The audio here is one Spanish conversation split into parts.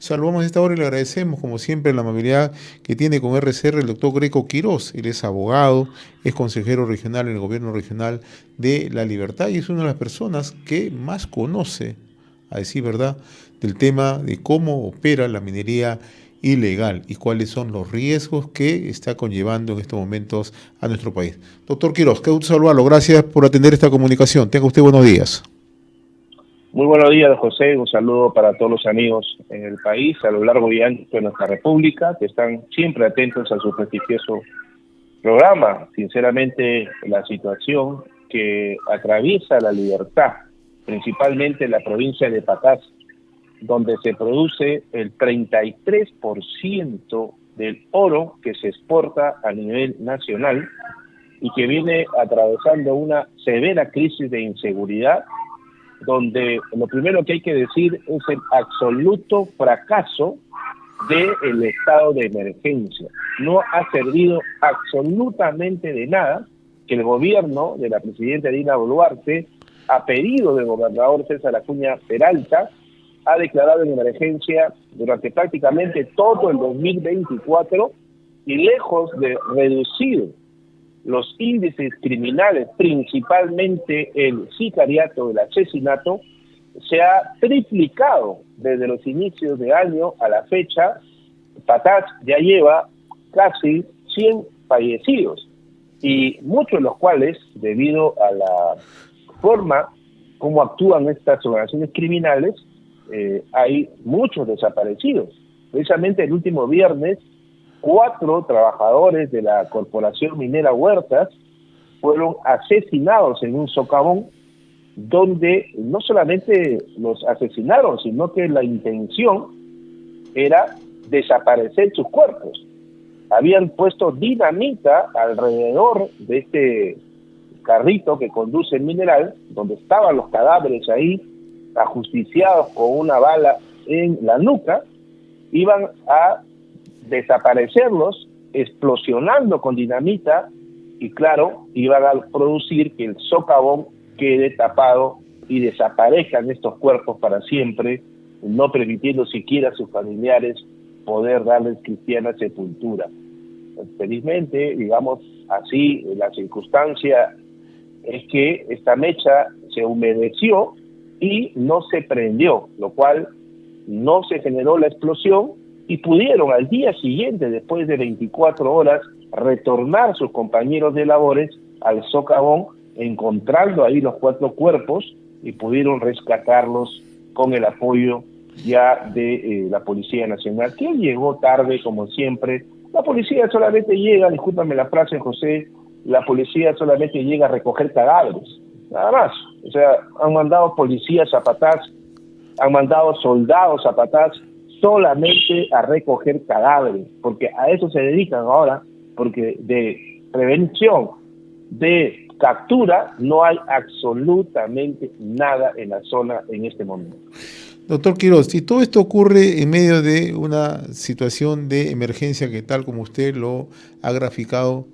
Saludamos a esta hora y le agradecemos, como siempre, la amabilidad que tiene con RCR el doctor Greco Quirós. Él es abogado, es consejero regional en el gobierno regional de La Libertad y es una de las personas que más conoce, a decir verdad, del tema de cómo opera la minería ilegal y cuáles son los riesgos que está conllevando en estos momentos a nuestro país. Doctor Quirós, qué gusto saludarlo. Gracias por atender esta comunicación. Tenga usted buenos días. Muy buenos días, José. Un saludo para todos los amigos en el país, a lo largo y ancho de nuestra república, que están siempre atentos a su prestigioso programa. Sinceramente, la situación que atraviesa La Libertad, principalmente la provincia de Patás, donde se produce el 33% del oro que se exporta a nivel nacional y que viene atravesando una severa crisis de inseguridad, donde lo primero que hay que decir es el absoluto fracaso del estado de emergencia. No ha servido absolutamente de nada que el gobierno de la presidenta Dina Boluarte, a pedido del gobernador César Acuña Peralta, ha declarado en emergencia durante prácticamente todo el 2024 y lejos de reducir los índices criminales, principalmente el sicariato, el asesinato, se ha triplicado desde los inicios de año a la fecha. Patás ya lleva casi 100 fallecidos, y muchos de los cuales, debido a la forma como actúan estas organizaciones criminales, hay muchos desaparecidos. Precisamente el último viernes, 4 trabajadores de la Corporación Minera Huertas fueron asesinados en un socavón, donde no solamente los asesinaron, sino que la intención era desaparecer sus cuerpos. Habían puesto dinamita alrededor de este carrito que conduce el mineral, donde estaban los cadáveres ahí, ajusticiados con una bala en la nuca. Iban a desaparecerlos explosionando con dinamita y, claro, iban a producir que el socavón quede tapado y desaparezcan estos cuerpos para siempre, no permitiendo siquiera a sus familiares poder darles cristiana sepultura. Felizmente, digamos así, la circunstancia es que esta mecha se humedeció y no se prendió, lo cual no se generó la explosión, y pudieron al día siguiente, después de 24 horas, retornar sus compañeros de labores al socavón, encontrando ahí los 4 cuerpos, y pudieron rescatarlos con el apoyo ya de la Policía Nacional, que llegó tarde como siempre. La policía solamente llega, discúlpame la frase, José, la policía solamente llega a recoger cadáveres, nada más. O sea, han mandado policías a Patás, han mandado soldados a Patás solamente a recoger cadáveres, porque a eso se dedican ahora, porque de prevención, de captura, no hay absolutamente nada en la zona en este momento. Doctor Quiroz, si todo esto ocurre en medio de una situación de emergencia que, tal como usted lo ha graficado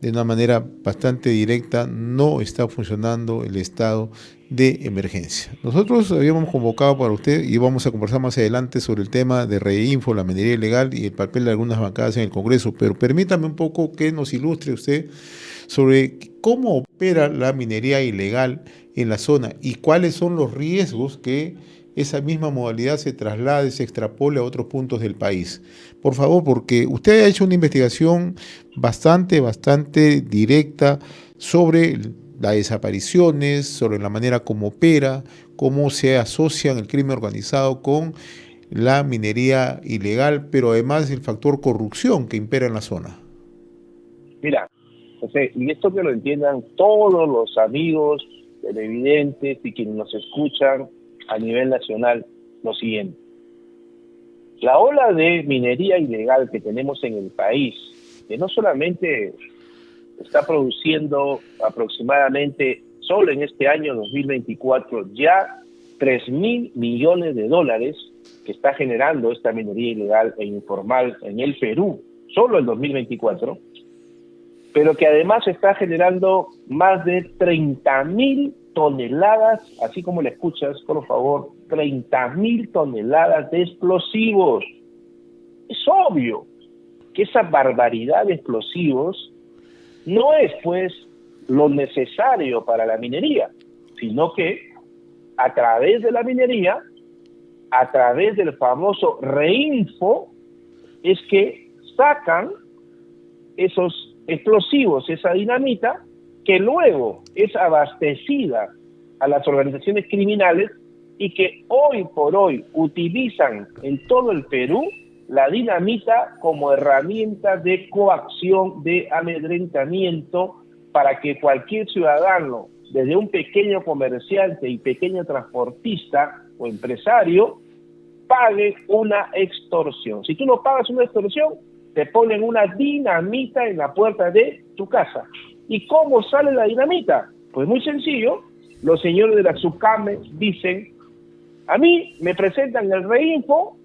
de una manera bastante directa, no está funcionando el estado de emergencia. Nosotros habíamos convocado para usted y vamos a conversar más adelante sobre el tema de Reinfo, la minería ilegal y el papel de algunas bancadas en el Congreso, pero permítame un poco que nos ilustre usted sobre cómo opera la minería ilegal en la zona y cuáles son los riesgos que esa misma modalidad se traslade, se extrapole a otros puntos del país. Por favor, porque usted ha hecho una investigación bastante directa sobre las desapariciones, sobre la manera como opera, cómo se asocian el crimen organizado con la minería ilegal, pero además el factor corrupción que impera en la zona. Mira, José, y esto que lo entiendan todos los amigos televidentes y quienes nos escuchan a nivel nacional, lo siguiente. La ola de minería ilegal que tenemos en el país, que no solamente está produciendo aproximadamente, solo en este año 2024, ya 3.000 millones de dólares que está generando esta minería ilegal e informal en el Perú, solo el 2024, pero que además está generando más de 30.000 toneladas, así como le escuchas, por favor, 30.000 toneladas de explosivos. Es obvio que esa barbaridad de explosivos no es, pues, lo necesario para la minería, sino que a través de la minería, a través del famoso reinfo, es que sacan esos explosivos, esa dinamita, que luego es abastecida a las organizaciones criminales y que hoy por hoy utilizan en todo el Perú la dinamita como herramienta de coacción, de amedrentamiento, para que cualquier ciudadano, desde un pequeño comerciante y pequeño transportista o empresario, pague una extorsión. Si tú no pagas una extorsión, te ponen una dinamita en la puerta de tu casa. ¿Y cómo sale la dinamita? Pues muy sencillo. Los señores de la SUCAME dicen, a mí me presentan el reinfo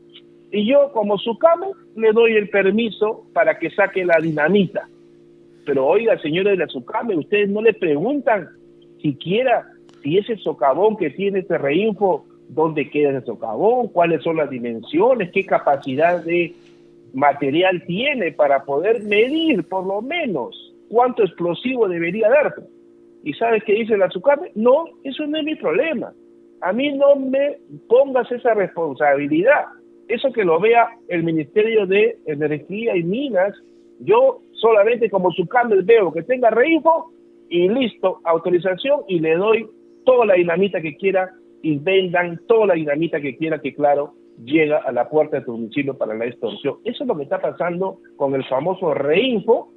y yo como SUCAME le doy el permiso para que saque la dinamita. Pero oiga, señores de la SUCAME, ustedes no le preguntan siquiera si ese socavón que tiene este reinfo, dónde queda ese socavón, cuáles son las dimensiones, qué capacidad de material tiene para poder medir por lo menos cuánto explosivo debería dar. ¿Y sabes qué dice la SUCAME? No, eso no es mi problema. A mí no me pongas esa responsabilidad. Eso que lo vea el Ministerio de Energía y Minas. Yo solamente como SUCAME veo que tenga reinfo y listo, autorización, y le doy toda la dinamita que quiera y vendan toda la dinamita que quiera, que claro, llega a la puerta de tu domicilio para la extorsión. Eso es lo que está pasando con el famoso reinfo,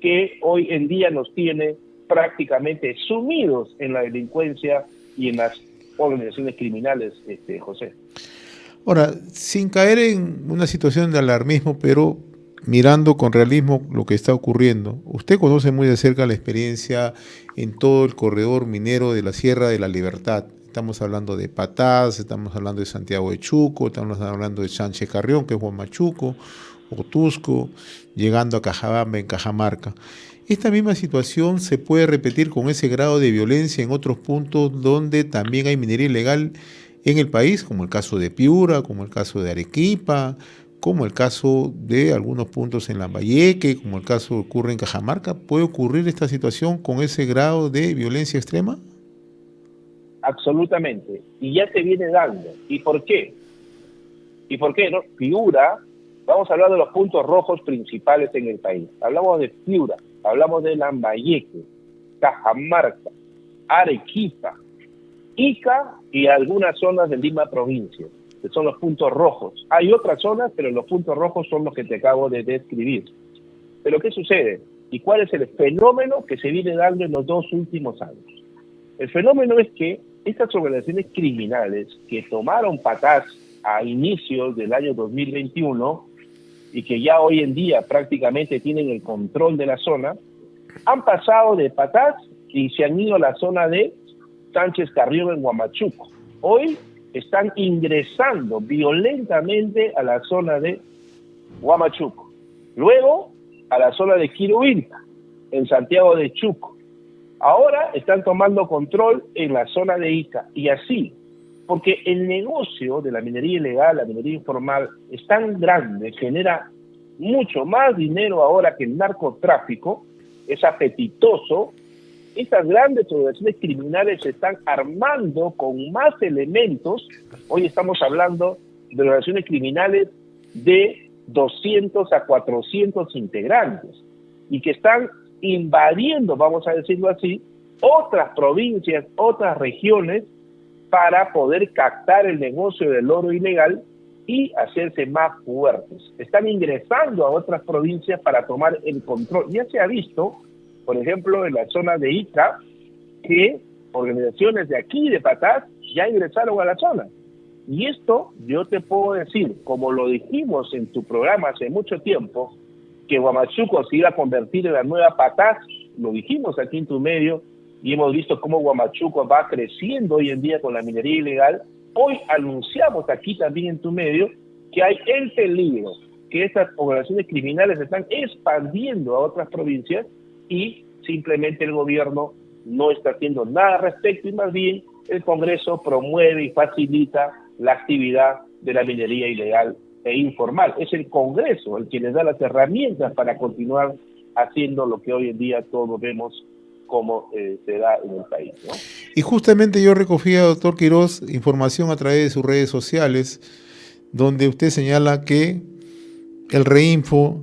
que hoy en día nos tiene prácticamente sumidos en la delincuencia y en las organizaciones criminales, José. Ahora, sin caer en una situación de alarmismo, pero mirando con realismo lo que está ocurriendo, usted conoce muy de cerca la experiencia en todo el corredor minero de la Sierra de la Libertad. Estamos hablando de Patás, estamos hablando de Santiago de Chuco, estamos hablando de Sánchez Carrión, que es Huamachuco, Otusco, llegando a Cajabamba, en Cajamarca. Esta misma situación se puede repetir con ese grado de violencia en otros puntos donde también hay minería ilegal en el país, como el caso de Piura, como el caso de Arequipa, como el caso de algunos puntos en Lambayeque, como el caso que ocurre en Cajamarca. ¿Puede ocurrir esta situación con ese grado de violencia extrema? Absolutamente. Y ya se viene dando. ¿Y por qué? ¿Y por qué no? Piura, vamos a hablar de los puntos rojos principales en el país. Hablamos de Piura, hablamos de Lambayeque, Cajamarca, Arequipa, Ica y algunas zonas de Lima provincia, que son los puntos rojos. Hay otras zonas, pero los puntos rojos son los que te acabo de describir. Pero ¿qué sucede? ¿Y cuál es el fenómeno que se viene dando en los 2 últimos años? El fenómeno es que estas organizaciones criminales que tomaron Patás a inicios del año 2021 y que ya hoy en día prácticamente tienen el control de la zona, han pasado de Patás y se han ido a la zona de Sánchez Carrión en Huamachuco. Hoy están ingresando violentamente a la zona de Huamachuco. Luego a la zona de Quirubilca, en Santiago de Chuco. Ahora están tomando control en la zona de Ica, y así, porque el negocio de la minería ilegal, la minería informal, es tan grande, genera mucho más dinero ahora que el narcotráfico, es apetitoso. Estas grandes organizaciones criminales se están armando con más elementos. Hoy estamos hablando de organizaciones criminales de 200 a 400 integrantes y que están invadiendo, vamos a decirlo así, otras provincias, otras regiones para poder captar el negocio del oro ilegal y hacerse más fuertes. Están ingresando a otras provincias para tomar el control. Ya se ha visto, por ejemplo, en la zona de Ica, que organizaciones de aquí, de Patás, ya ingresaron a la zona. Y esto yo te puedo decir, como lo dijimos en tu programa hace mucho tiempo, que Huamachuco se iba a convertir en la nueva Patás, lo dijimos aquí en tu medio, y hemos visto cómo Huamachuco va creciendo hoy en día con la minería ilegal. Hoy anunciamos aquí también en tu medio que hay el peligro que estas organizaciones criminales se están expandiendo a otras provincias y simplemente el gobierno no está haciendo nada al respecto y más bien el Congreso promueve y facilita la actividad de la minería ilegal e informal. Es el Congreso el que les da las herramientas para continuar haciendo lo que hoy en día todos vemos como se da en el país, ¿no? Y justamente yo recogía, doctor Quirós, información a través de sus redes sociales, donde usted señala que el Reinfo,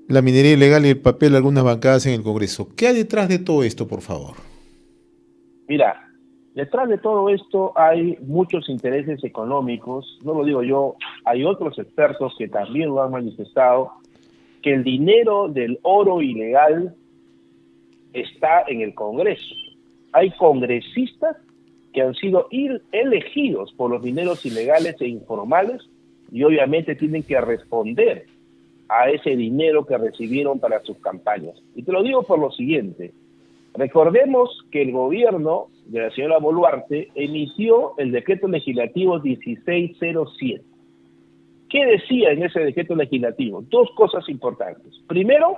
la minería ilegal y el papel de algunas bancadas en el Congreso. ¿Qué hay detrás de todo esto, por favor? Mira, detrás de todo esto hay muchos intereses económicos, no lo digo yo, hay otros expertos que también lo han manifestado, que el dinero del oro ilegal está en el Congreso. Hay congresistas que han sido elegidos por los mineros ilegales e informales y obviamente tienen que responder a ese dinero que recibieron para sus campañas. Y te lo digo por lo siguiente, recordemos que el gobierno de la señora Boluarte emitió el decreto legislativo 1607. ¿Qué decía en ese decreto legislativo? Dos cosas importantes. Primero,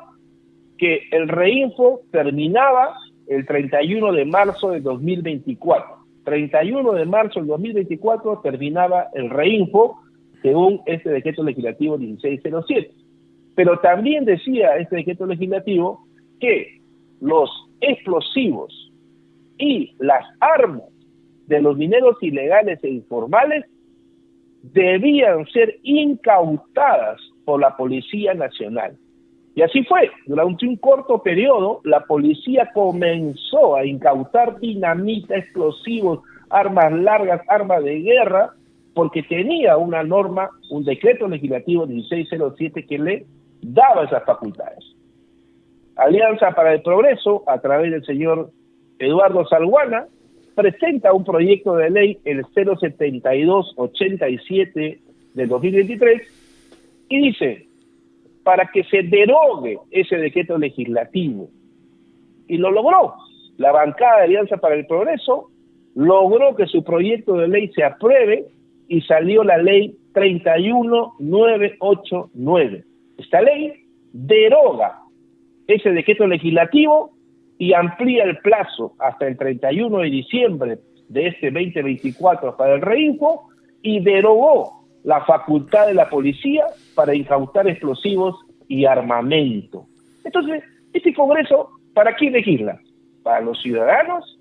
que el Reinfo terminaba el 31 de marzo de 2024. 31 de marzo del 2024 terminaba el Reinfo, según este decreto legislativo 1607. Pero también decía este decreto legislativo que los explosivos y las armas de los mineros ilegales e informales debían ser incautadas por la Policía Nacional. Y así fue. Durante un corto periodo, la policía comenzó a incautar dinamita, explosivos, armas largas, armas de guerra, porque tenía una norma, un decreto legislativo 1607 que le daba esas facultades. Alianza para el Progreso, a través del señor Eduardo Salguana, presenta un proyecto de ley, el 07287 del 2023, y dice, para que se derogue ese decreto legislativo. Y lo logró. La bancada de Alianza para el Progreso logró que su proyecto de ley se apruebe y salió la ley 31989. Esta ley deroga ese decreto legislativo y amplía el plazo hasta el 31 de diciembre de este 2024 para el Reinfo y derogó la facultad de la policía para incautar explosivos y armamento. Entonces, este Congreso, ¿para quién legisla? ¿Para los ciudadanos?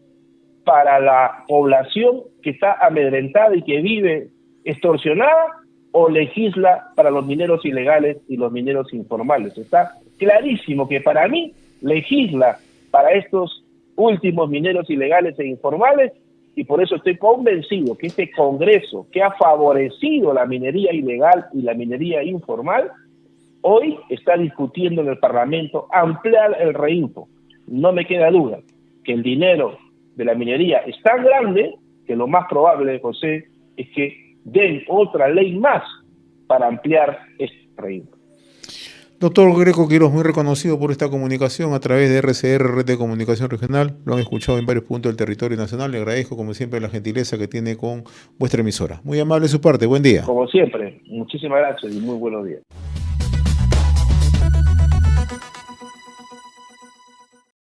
¿Para la población que está amedrentada y que vive extorsionada? ¿O legisla para los mineros ilegales y los mineros informales? Está clarísimo que para mí legisla para estos últimos mineros ilegales e informales, y por eso estoy convencido que este Congreso, que ha favorecido la minería ilegal y la minería informal, hoy está discutiendo en el Parlamento ampliar el Reinfo. No me queda duda que el dinero de la minería es tan grande que lo más probable, José, es que den otra ley más para ampliar este Reinfo. Doctor Greco Quirós, muy reconocido por esta comunicación a través de RCR, Red de Comunicación Regional. Lo han escuchado en varios puntos del territorio nacional. Le agradezco, como siempre, la gentileza que tiene con vuestra emisora. Muy amable de su parte. Buen día. Como siempre, muchísimas gracias y muy buenos días.